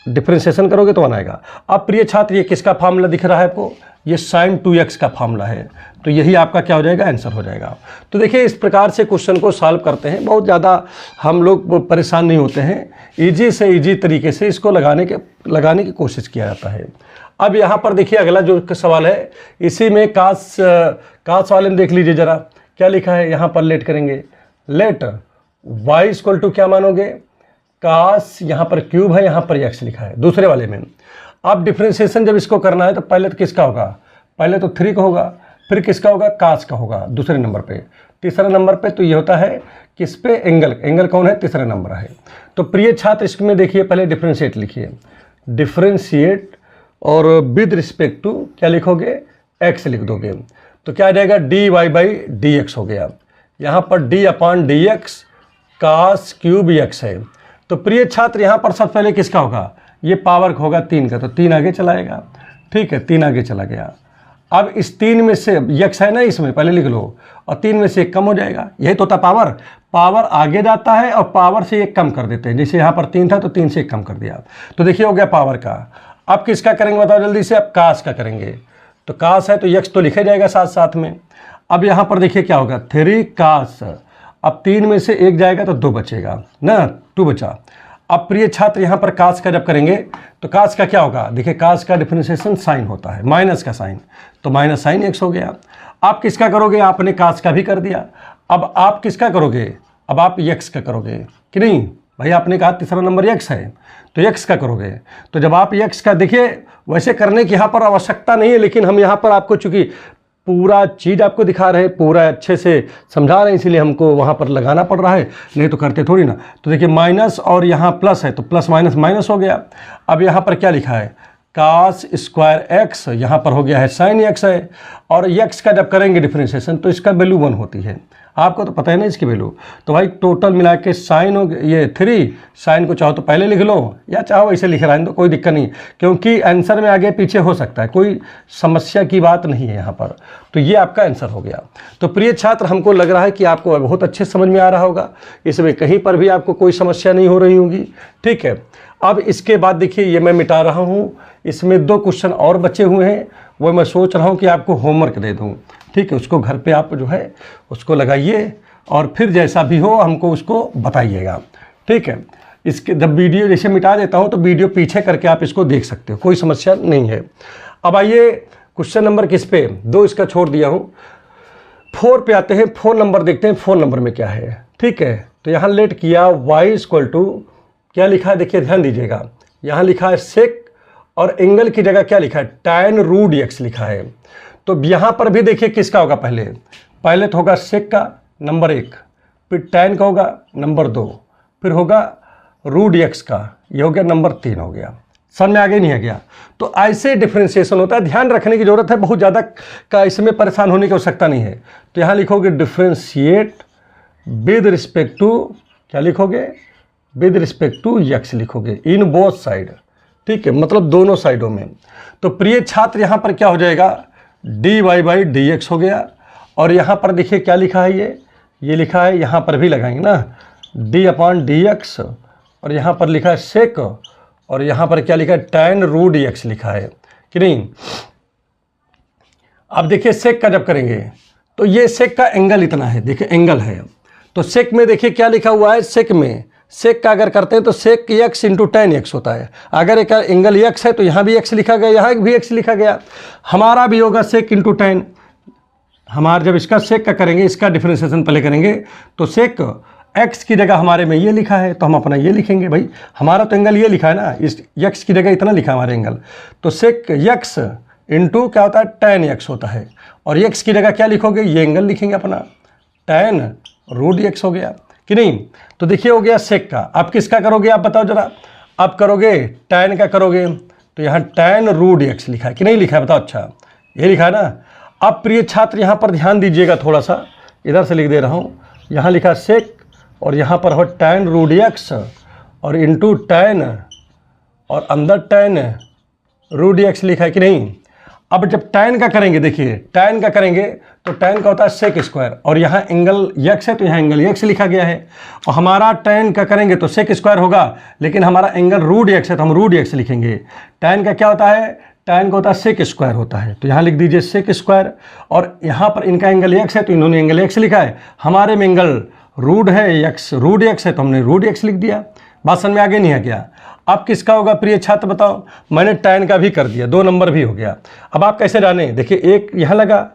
डिफरेंशिएशन करोगे तो 1 आएगा। अब प्रिय छात्र ये किसका फार्मूला दिख रहा है आपको, ये साइन 2x का फार्मूला है, तो यही आपका क्या हो जाएगा, आंसर हो जाएगा। तो देखिए इस प्रकार से क्वेश्चन को सॉल्व करते हैं, बहुत ज़्यादा हम लोग परेशान नहीं होते हैं, ईजी से ईजी तरीके से इसको लगाने की कोशिश किया जाता है। अब यहाँ पर देखिए अगला जो सवाल है, इसी में कास वाले में देख लीजिए जरा क्या लिखा है, यहाँ पर लेट करेंगे, लेट y इक्वल टू क्या मानोगे, कास, यहाँ पर क्यूब है, यहाँ पर x लिखा है दूसरे वाले में। अब डिफरेंशिएशन जब इसको करना है तो पहले तो किसका होगा, पहले तो 3 का होगा, फिर किसका होगा, कास का होगा दूसरे नंबर पे, तीसरे नंबर पे तो ये होता है किस पे, एंगल कौन है, तीसरा नंबर है। तो प्रिय छात्र इसमें देखिए पहले डिफरेंशिएट लिखिए, डिफरेंशिएट और विद रिस्पेक्ट टू क्या लिखोगे, x लिख दोगे, तो क्या आ जाएगा, dy बाई dx हो गया। यहाँ पर d upon dx cos cube x है। तो प्रिय छात्र यहाँ पर सबसे पहले किसका होगा, ये पावर का होगा 3 का, तो 3 आगे चलाएगा, ठीक है, 3 आगे चला गया। अब इस 3 में से x है ना, इसमें पहले लिख लो, और 3 में से 1 कम हो जाएगा, यही तो था पावर आगे जाता है और पावर से 1 कम कर देते हैं, जैसे यहाँ पर 3 था तो 3 से 1 कम कर दिया, तो देखिए हो गया पावर का। अब किसका करेंगे बताओ जल्दी से, अब कास का करेंगे, तो कास है तो x तो लिखा जाएगा साथ साथ में। अब यहाँ पर देखिए क्या होगा, 3 कास, अब 3 में से 1 जाएगा तो 2 बचेगा ना, 2 बचा। अब प्रिय छात्र यहाँ पर कास का जब करेंगे तो कास का क्या होगा, देखिए कास का डिफरेंशिएशन साइन होता है, माइनस का साइन, तो माइनस साइन x हो गया। आप किसका करोगे, आपने कास का भी कर दिया, अब आप किसका करोगे, अब आप x का करोगे कि नहीं, भाई आपने कहा तीसरा नंबर x है तो x का करोगे। तो जब आप x का, देखिए वैसे करने की यहाँ पर आवश्यकता नहीं है, लेकिन हम यहाँ पर आपको चूंकि पूरा चीज़ आपको दिखा रहे हैं, पूरा अच्छे से समझा रहे हैं, इसीलिए हमको वहाँ पर लगाना पड़ रहा है, नहीं तो करते थोड़ी ना। तो देखिए माइनस और यहाँ प्लस है, तो प्लस माइनस माइनस हो गया। अब यहाँ पर क्या लिखा है, कास स्क्वायर x, यहाँ पर हो गया है साइन x है, और x का जब करेंगे डिफरेंशिएशन तो इसका वैल्यू 1 होती है। आपको तो पता है ना इसकी वैल्यू। तो भाई टोटल मिला के साइन हो ये 3, साइन को चाहो तो पहले लिख लो या चाहो ऐसे लिख रहा है तो कोई दिक्कत नहीं, क्योंकि आंसर में आगे पीछे हो सकता है, कोई समस्या की बात नहीं है यहाँ पर। तो ये आपका आंसर हो गया। तो प्रिय छात्र, हमको लग रहा है कि आपको बहुत अच्छे समझ में आ रहा होगा, इसमें कहीं पर भी आपको कोई समस्या नहीं हो रही होगी। ठीक है, अब इसके बाद देखिए ये मैं मिटा रहा हूँ, इसमें 2 क्वेश्चन और बचे हुए हैं, वो मैं सोच रहा हूँ कि आपको होमवर्क दे दूँ। ठीक है, उसको घर पे आप जो है उसको लगाइए और फिर जैसा भी हो हमको उसको बताइएगा। ठीक है, इसके जब वीडियो जैसे मिटा देता हूँ तो वीडियो पीछे करके आप इसको देख सकते हो, कोई समस्या नहीं है। अब आइए क्वेश्चन नंबर किस पे, 2 इसका छोड़ दिया हूँ, 4 पे आते हैं। 4 नंबर देखते हैं 4 नंबर में क्या है। ठीक है, तो यहाँ लेट किया y इक्वल टू क्या लिखा है, देखिए ध्यान दीजिएगा, यहाँ लिखा है सेक और एंगल की जगह क्या लिखा है, tan रूट x लिखा है। तो यहाँ पर भी देखिए किसका होगा, पहले तो होगा सेक का नंबर 1, फिर tan का होगा नंबर 2, फिर होगा रूट x का, ये हो गया नंबर 3 हो गया। समझ में आगे नहीं आ गया? तो ऐसे डिफ्रेंशिएशन होता है, ध्यान रखने की जरूरत है, बहुत ज़्यादा का इसमें परेशान होने की आवश्यकता नहीं है। तो यहाँ लिखोगे डिफ्रेंशिएट विद रिस्पेक्ट टू, क्या लिखोगे, विद रिस्पेक्ट टू x लिखोगे इन बोथ साइड। ठीक है, मतलब दोनों साइडों में। तो प्रिय छात्र यहाँ पर क्या हो जाएगा, dy/dx हो गया, और यहाँ पर देखिए क्या लिखा है, ये लिखा है, यहाँ पर भी लगाएंगे ना d/dx, और यहाँ पर लिखा है सेक, और यहाँ पर क्या लिखा है tan रूट x लिखा है कि नहीं। अब देखिए सेक का जब करेंगे तो ये सेक का एंगल इतना है, देखिए एंगल है, तो सेक में देखिए क्या लिखा हुआ है, सेक में सेक का अगर करते हैं तो सेक x इंटू tan x होता है। अगर एक एंगल x है तो यहाँ भी x लिखा गया, यहाँ भी x लिखा गया, हमारा भी होगा सेक इंटू tan। हमारा जब इसका सेक का करेंगे, इसका डिफरेंशिएशन पहले करेंगे, तो सेक x की जगह हमारे में ये लिखा है तो हम अपना ये लिखेंगे, भाई हमारा तो एंगल ये लिखा है ना, इस x की जगह इतना लिखा है हमारे एंगल, तो सेक x इंटू क्या होता है tan x होता है, और x की जगह क्या लिखोगे, ये एंगल लिखेंगे अपना tan रूट x हो गया कि नहीं। तो देखिए हो गया सेक का। अब किसका करोगे आप बताओ जरा, अब करोगे tan का करोगे, तो यहाँ tan रूट x लिखा है कि नहीं लिखा है, बताओ। अच्छा ये लिखा है ना। अब प्रिय छात्र यहाँ पर ध्यान दीजिएगा, थोड़ा सा इधर से लिख दे रहा हूँ, यहाँ लिखा सेक और यहाँ पर हो tan रूट x और इंटू tan और अंदर tan रूट x लिखा है कि नहीं। अब जब tan का करेंगे, देखिए tan का करेंगे तो tan का होता है सेक स्क्वायर, और यहाँ एंगल x है तो यहाँ एंगल x लिखा गया है, और हमारा tan का करेंगे तो सेक स्क्वायर होगा, लेकिन हमारा एंगल रूट x है तो हम रूट x लिखेंगे। tan का क्या होता है, tan का होता है सेक स्क्वायर होता है, तो यहाँ लिख दीजिए सेक स्क्वायर, और यहाँ पर इनका एंगल x है तो इन्होंने एंगल x लिखा है, हमारे में एंगल रूट है x, रूट x है तो हमने रूट x लिख दिया। बात समझ में आगे नहीं है क्या? अब किसका होगा प्रिय छात्र बताओ, मैंने tan का भी कर दिया, 2 नंबर भी हो गया। अब आप कैसे जाने, देखिए एक यहाँ लगा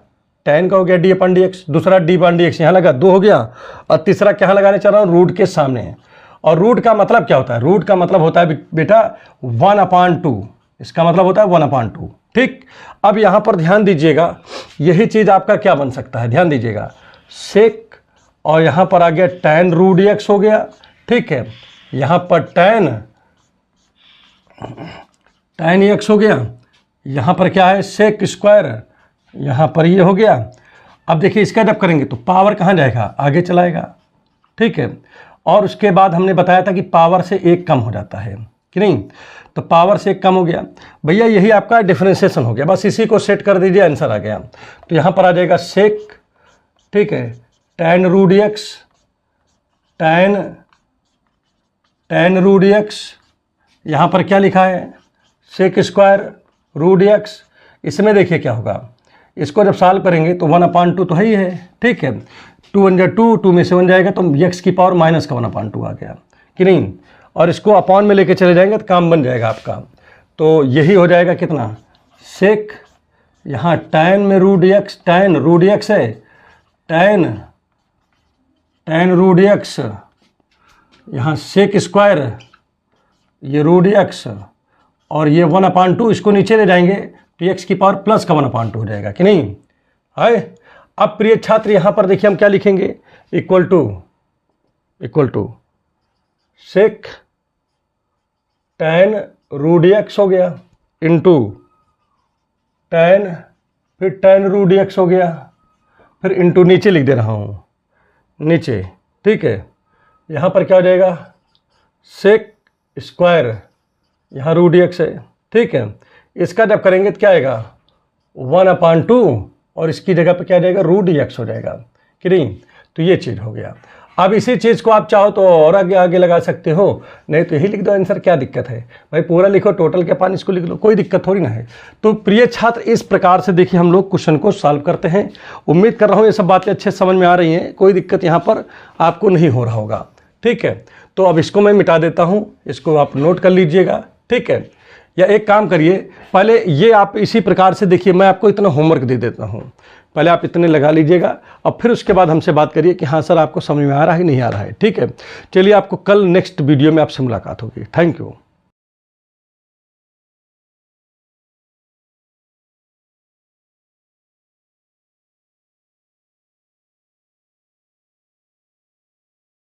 tan का हो गया d/dx, दूसरा d/dx यहाँ लगा, 2 हो गया, और तीसरा क्या लगाने चाह रहा हूँ, रूट के सामने। और रूट का मतलब क्या होता है, रूट का मतलब होता है बेटा 1/2, इसका मतलब होता है 1/2। ठीक, अब यहाँ पर ध्यान दीजिएगा, यही चीज़ आपका क्या बन सकता है, ध्यान दीजिएगा, सेक और यहाँ पर आ गया tan रूट x हो गया। ठीक है, यहाँ पर tan x हो गया, यहाँ पर क्या है सेक स्क्वायर, यहाँ पर ये हो गया। अब देखिए इसका जब करेंगे तो पावर कहाँ जाएगा, आगे चलाएगा। ठीक है, और उसके बाद हमने बताया था कि पावर से 1 कम हो जाता है कि नहीं, तो पावर से 1 कम हो गया भैया, यही आपका डिफरेंशिएशन हो गया, बस इसी को सेट कर दीजिए, आंसर आ गया। तो यहाँ पर आ जाएगा सेक, ठीक है, tan root x, tan root x, यहाँ पर क्या लिखा है सेक स्क्वायर रूट x। इसमें देखिए क्या होगा, इसको जब सॉल्व करेंगे तो 1/2 तो है ही है। ठीक है, 2 1 2, 2 में से 1 जाएगा तो x की पावर माइनस का 1/2 आ गया कि नहीं, और इसको अपॉन में लेके चले जाएंगे तो काम बन जाएगा आपका। तो यही हो जाएगा कितना, सेक, यहाँ tan में root x, tan root x है, tan रूट x, यहाँ सेक स्क्वायर, ये रूट x, और ये 1/2, इसको नीचे ले जाएंगे तो x की पावर प्लस का 1/2 हो जाएगा कि नहीं है। अब प्रिय छात्र यहाँ पर देखिए हम क्या लिखेंगे, equal to sec tan root x हो गया इंटू tan, फिर tan रूट x हो गया, फिर इंटू नीचे लिख दे रहा हूँ नीचे, ठीक है। यहाँ पर क्या हो जाएगा, सेक स्क्वायर, यहाँ रूट x है, ठीक है। इसका जब करेंगे तो क्या आएगा 1/2 और इसकी जगह पे क्या जाएगा रूट x हो जाएगा कि नहीं। तो ये चीज़ हो गया। अब इसी चीज़ को आप चाहो तो और आगे आगे लगा सकते हो, नहीं तो यही लिख दो आंसर, क्या दिक्कत है भाई, पूरा लिखो, टोटल के पानी इसको लिख लो, कोई दिक्कत थोड़ी ना है। तो प्रिय छात्र, इस प्रकार से देखिए हम लोग क्वेश्चन को सॉल्व करते हैं। उम्मीद कर रहा हूँ ये सब बातें अच्छे समझ में आ रही हैं, कोई दिक्कत यहाँ पर आपको नहीं हो रहा होगा, ठीक है। तो अब इसको मैं मिटा देता हूँ, इसको आप नोट कर लीजिएगा, ठीक है। या एक काम करिए, पहले ये आप इसी प्रकार से देखिए, मैं आपको इतना होमवर्क दे देता हूँ, पहले आप इतने लगा लीजिएगा और फिर उसके बाद हमसे बात करिए कि हाँ सर आपको समझ में आ रहा है नहीं आ रहा है, ठीक है। चलिए, आपको कल नेक्स्ट वीडियो में आपसे मुलाकात होगी। Thank you.